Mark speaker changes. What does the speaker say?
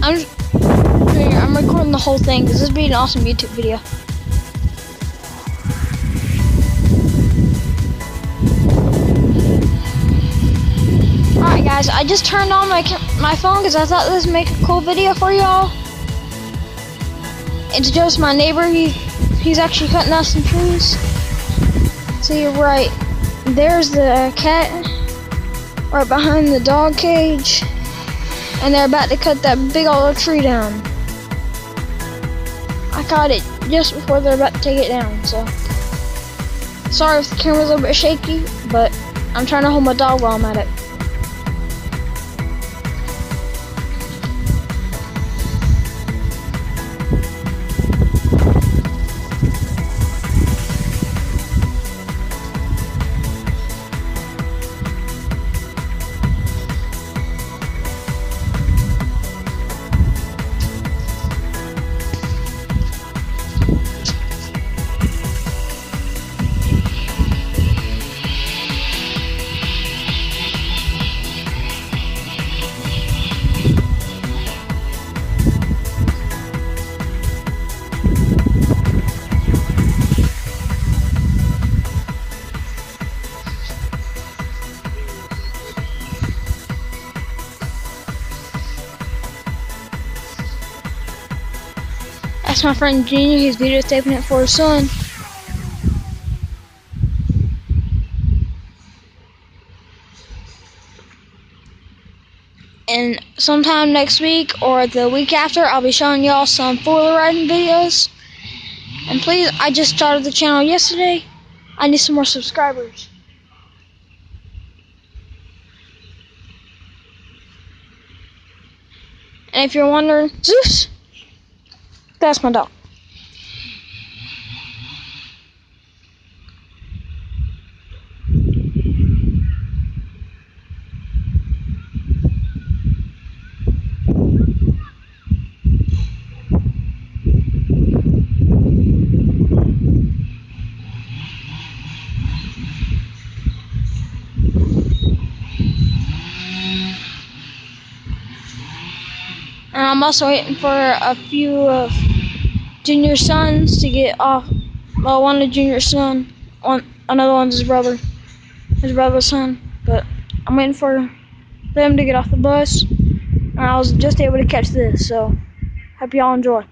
Speaker 1: I'm recording the whole thing because this would be an awesome YouTube video. Alright guys, I just turned on my phone because I thought this would make a cool video for y'all. It's just my neighbor, he's actually cutting out some trees. So you're right, there's the cat right behind the dog cage. And they're about to cut that big old tree down. I caught it just before they're about to take it down, so. Sorry if the camera's a little bit shaky, but I'm trying to hold my dog while I'm at it. That's my friend Junior, he's videotaping it for his son. And sometime next week or the week after, I'll be showing y'all some four-wheel riding videos. And please, I just started the channel yesterday. I need some more subscribers. And if you're wondering, Zeus, that's my dog. And I'm also waiting for a few of Junior's sons to get off. Well, one of Junior's son, another one's his brother's son. But I'm waiting for them to get off the bus. And I was just able to catch this, so hope y'all enjoy.